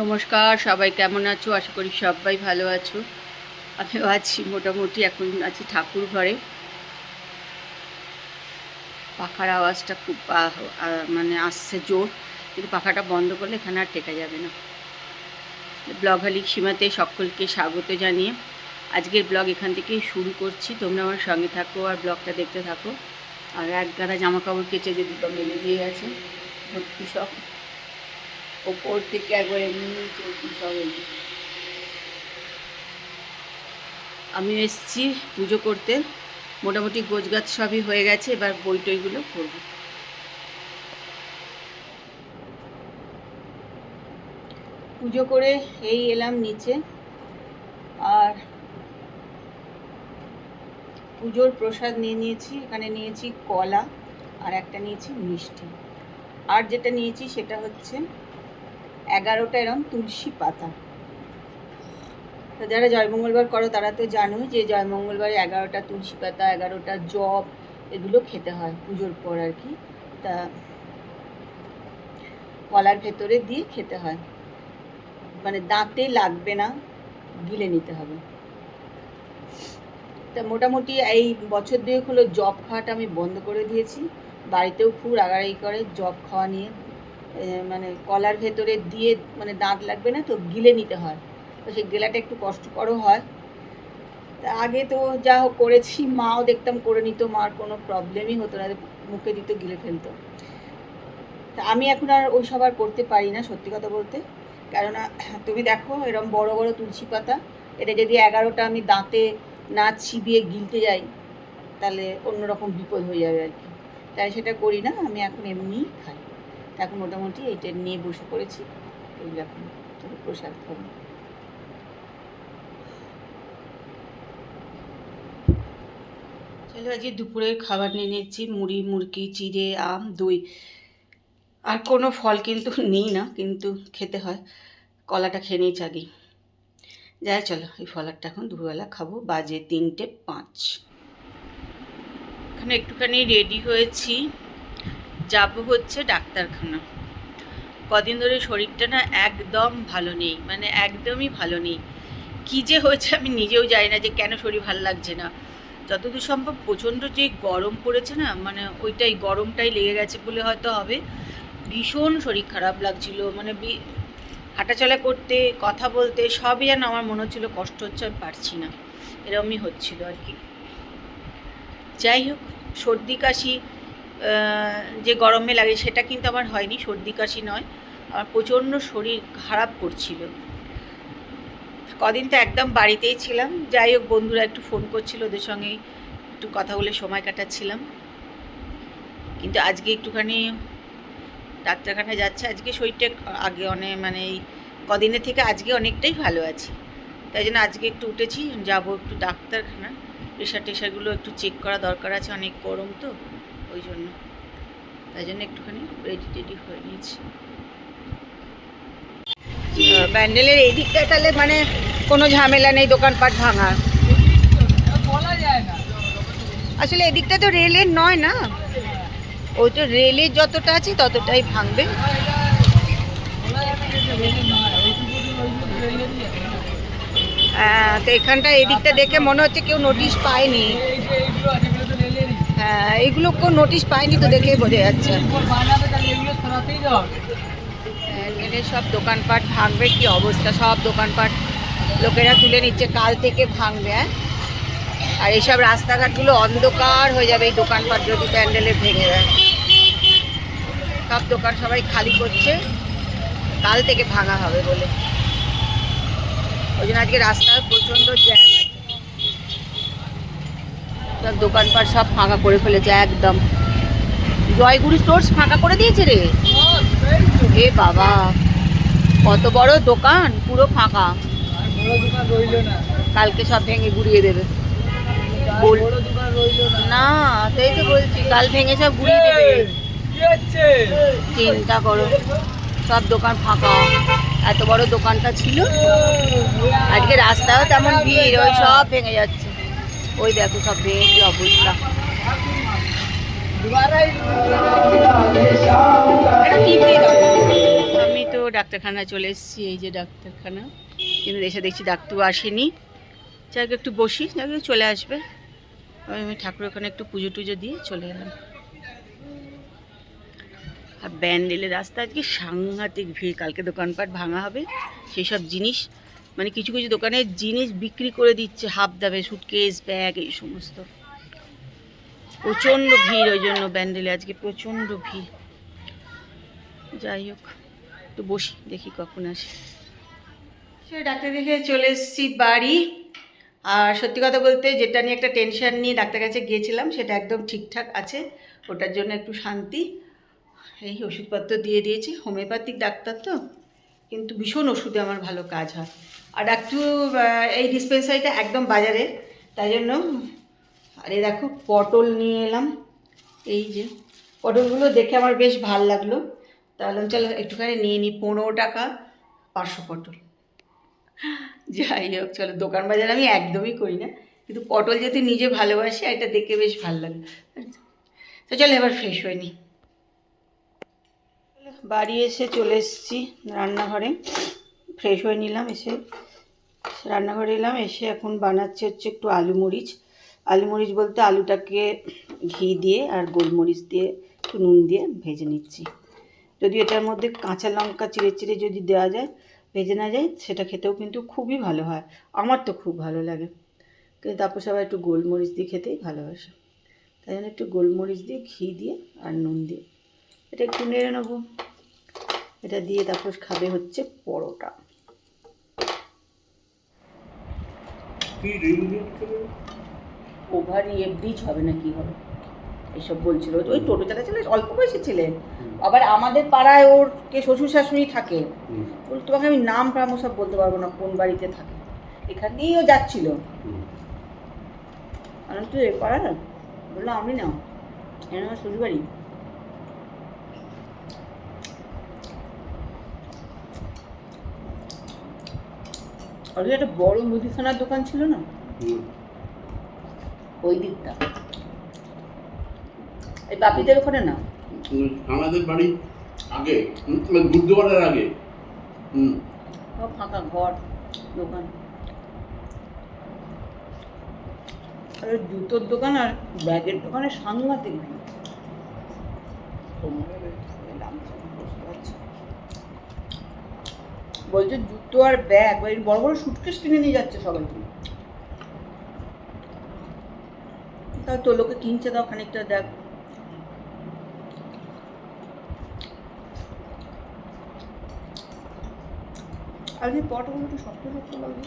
নমস্কার, সবাই কেমন আছো? আশা করি সবাই ভালো আছো। আমিও আছি মোটামুটি। এখন আছি ঠাকুর ঘরে। পাখার আওয়াজটা খুব মানে আসছে জোর, কিন্তু পাখাটা বন্ধ করলে এখানে আর টেকা যাবে না। ব্লগ হালিক সীমাতে সকলকে স্বাগত জানিয়ে আজকের ব্লগ এখান থেকেই শুরু করছি। তোমরা আমার সঙ্গে থাকো আর ব্লগটা দেখতে থাকো। আর এক গাদা জামা কাপড় কেচে যে দুটো মেলে দিয়ে গেছে, ভর্তি সব ওপর থেকে একবার এমনি চলতি সব। আমি এসেছি পুজো করতে। মোটামুটি গোছগাছ সবই হয়ে গেছে, এবার বই টইগুলো করব। পুজো করে এই এলাম নিচে। আর পুজোর প্রসাদ নিয়ে নিয়েছি। এখানে নিয়েছি কলা আর একটা নিয়েছি মিষ্টি। আর যেটা নিয়েছি সেটা হচ্ছে 11টা এরম তুলসী পাতা। তো যারা জয়মঙ্গলবার করো তারা তো জানোই যে জয়মঙ্গলবারে 11টা তুলসী পাতা, 11টা জব এগুলো খেতে হয় পুজোর পর আর কি। তা কলার ভেতরে দিয়ে খেতে হয়, মানে দাঁতে লাগবে না, গিলে নিতে হবে। তা মোটামুটি এই বছর দুয়েক হলো জব খাওয়াটা আমি বন্ধ করে দিয়েছি। বাড়িতেও খুব রাগারাগি করে জব খাওয়া নিয়ে। মানে কলার ভেতরে দিয়ে মানে দাঁত লাগবে না তো, গিলে নিতে হয়। তো সেই গেলাটা একটু কষ্টকরও হয়। তা আগে তো যা হোক করেছি, মাও দেখতাম করে নিত, মার কোনো প্রবলেমই হতো না, মুখে দিত গিলে ফেলতো। তা আমি এখন আর ওই সব আর করতে পারি না, সত্যি কথা বলতে। কেননা তুমি দেখো এরকম বড় বড় তুলসী পাতা, এটা যদি 11টা আমি দাঁতে না চিবিয়ে গিলতে যাই তাহলে অন্যরকম বিপদ হয়ে যাবে আর কি। তাই সেটা করি না, আমি এখন এমনিই খাই। এখন মোটামুটি এইটা নিয়ে বসে পড়েছি। এই এখন প্রসাদ খাবো। চলো, আজকে দুপুরের খাবার নিয়ে নিয়েছি মুড়ি, মুরগি, চিড়ে, আম, দই। আর কোনো ফল কিন্তু নেই না, কিন্তু খেতে হয়। কলাটা খেয়ে নিয়েছি আগেই। যাই চলো, এই ফলারটা এখন দুপুরবেলা খাবো। বাজে 3:05। এখানে একটুখানি রেডি হয়েছি, যাব হচ্ছে ডাক্তারখানা। কদিন ধরে শরীরটা না একদম ভালো নেই, মানে একদমই ভালো নেই। কী যে হয়েছে আমি নিজেও জানি না যে কেন শরীর ভালো লাগছে না। যতদূর সম্ভব প্রচণ্ড যে গরম পড়েছে না, মানে ওইটাই গরমটাই লেগে গেছে বলে হয়তো হবে। ভীষণ শরীর খারাপ লাগছিল, মানে হাঁটাচলা করতে, কথা বলতে সবই যেন আমার মনে হচ্ছিলো কষ্ট হচ্ছে, আমি পারছি না, এরকমই হচ্ছিল আর কি। যাই হোক, সর্দি কাশি যে গরমে লাগে সেটা কিন্তু আমার হয়নি, সর্দি কাশি নয়, আমার প্রচণ্ড শরীর খারাপ করছিল। কদিন তো একদম বাড়িতেই ছিলাম। যাই হোক, বন্ধুরা একটু ফোন করছিল, ওদের সঙ্গেই একটু কথা বলে সময় কাটাচ্ছিলাম। কিন্তু আজকে একটুখানি ডাক্তারখানায় যাচ্ছে। আজকে শরীরটা আগে অনেক, মানে এই কদিনের থেকে আজকে অনেকটাই ভালো আছি। তাই জন্য আজকে একটু উঠেছি, যাবো একটু ডাক্তারখানা। প্রেশার টেশারগুলো একটু চেক করা দরকার আছে, অনেক গরম তো ওই জন্য। তাই জন্য একটুখানি রেডি টেডি হয়ে নিয়েছি। ব্যান্ডেলের এই দিকটায় তাহলে মানে কোনো ঝামেলা নেই দোকানপাট ভাঙার। আসলে এদিকটা তো রেলের নয় না, ওই তো রেলের যতটা আছে ততটাই ভাঙবে। হ্যাঁ, তো এখানটা এদিকটা দেখে মনে হচ্ছে কেউ নোটিশ পায়নি। হ্যাঁ, এগুলো কেউ নোটিশ পায়নি তো, দেখেই বোঝা যাচ্ছে। সব দোকানপাট ভাঙবে, কি অবস্থা, সব দোকানপাট লোকেরা তুলে নিচ্ছে, কাল থেকে ভাঙবে। হ্যাঁ, আর এইসব রাস্তাঘাটগুলো অন্ধকার হয়ে যাবে এই দোকানপাট যদি প্যান্ডেলে ভেঙে দেয়। সব দোকান সবাই খালি করছে, কাল থেকে ভাঙা হবে বলে। ওই জন্য আজকে রাস্তায় প্রচণ্ড জ্যাম আছে, সব দোকানপাট সব ফাঁকা করে ফেলেছে একদম। জয়গুরু স্টোর্স ফাঁকা করে দিয়েছে রে। এ বাবা, কত বড় দোকান, পুরো ফাঁকা। কালকে সব ভেঙে গুড়িয়ে দেবে না, তাই তো বলছি, কাল ভেঙে সব গুড়িয়ে দেবে। চিন্তা করো, সব দোকান ফাঁকা। এত বড় দোকানটা ছিল, আজকে রাস্তাও তেমন ভিড়, ওই সব ভেঙে যাচ্ছে। ওই দেখো সব ভেঙে কি অবস্থা, এটা টিপ দিয়ে দাও। আমি তো ডাক্তারখানায় চলে এসেছি, এই যে ডাক্তারখানা, কিন্তু এসে দেখছি ডাক্তার আসেনি। যাকে একটু বসি, যাকে চলে আসবে। আমি ঠাকুরের ওখানে একটু পুজো টুজো দিয়ে চলে এলাম। আর ব্যান্ডেলের রাস্তা আজকে সাংঘাতিক ভিড়, কালকে দোকানপাট ভাঙা হবে, সেই সব জিনিস মানে কিছু কিছু দোকানে জিনিস বিক্রি করে দিচ্ছে হাফ দামে, সুটকেস, ব্যাগ, এই সমস্ত। প্রচণ্ড ভিড়, ওই জন্য ব্যান্ডেলে আজকে প্রচণ্ড ভিড়। যাই হোক, একটু বসি, দেখি কখন আসে। সে ডাক্তার দেখে চলে এসেছি বাড়ি। আর সত্যি কথা বলতে, যেটা নিয়ে একটা টেনশন নিয়ে ডাক্তার কাছে গিয়েছিলাম সেটা একদম ঠিকঠাক আছে, ওটার জন্য একটু শান্তি। এই ওষুধপত্র দিয়ে দিয়েছি, হোমিওপ্যাথিক ডাক্তার তো, কিন্তু ভীষণ ওষুধে আমার ভালো কাজ হয়। আর একটু এই ডিসপেন্সারিটা একদম বাজারে, তাই জন্য। আরে দেখো, পটল নিয়ে এলাম। এই যে পটলগুলো দেখে আমার বেশ ভাল লাগলো, তাহলে চলো একটুখানি নিয়ে নিই। 15 টাকা 500 পটল। যাই হোক, চলো, দোকান বাজার আমি একদমই করি না, কিন্তু পটল যেহেতু নিজে ভালোবাসি, এটা দেখে বেশ ভালো লাগে। তো চলো এবার ফ্রেশ হয়ে নিই। বাড়ি এসে চলে এসেছি রান্নাঘরে, ফ্রেশ হয়ে নিলাম। এসে রান্নাঘরে এলাম, এসে এখন বানাচ্ছি হচ্ছে একটু আলু মরিচ বলতে আলুটাকে ঘি দিয়ে আর গোলমরিচ দিয়ে একটু নুন দিয়ে ভেজে নিচ্ছি। যদি এটার মধ্যে কাঁচা লঙ্কা চিড়ে চিড়ে যদি দেওয়া যায়, ভেজে না যায়, সেটা খেতেও কিন্তু খুবই ভালো হয়। আমার তো খুব ভালো লাগে, কিন্তু তারপর সবাই একটু গোলমরিচ দিয়ে খেতেই ভালোবাসে, তাই জন্য একটু গোলমরিচ দিয়ে ঘি দিয়ে আর নুন দিয়ে এটা একটু নেড়ে নেবো। এটা দিয়ে তারপর খাবে হচ্ছে পরোটা। ওভার ব্রিজ হবে না কি হবে এসব বলছিল, ওই টোটো চালাচ্ছিল, অল্প বয়সী ছিলেন। আবার আমাদের পাড়ায় ওর কে শ্বশুর শাশুড়ি থাকে, তোমাকে আমি নাম প্রাম সব বলতে পারবো না কোন বাড়িতে থাকে, এখান দিয়েই ও যাচ্ছিল। আনন্দ এ পাড়া না, বললাম আমি না, আমার শ্বশুর বাড়ি। আর একটা বড় মুদিখানার দোকান ছিল না ওই দিকটা, এই বাপিদের ওখানে না, আমাদের বাড়ি আগে, বুদ্ধবারের আগে। ফাঁকা ঘর, দোকান। আর জুতোর দোকান আর ব্যাগের দোকানে সাংঘাতিক ভিড়। বলছে জুতো আর ব্যাগ, বড় বড় সুটকেস কিনে নিয়ে যাচ্ছে সবাই। তাও তো লোকে কিনছে, তাও খানিকটা দেখ। আর যে পটগুলো একটু শক্ত শক্ত লাগবে।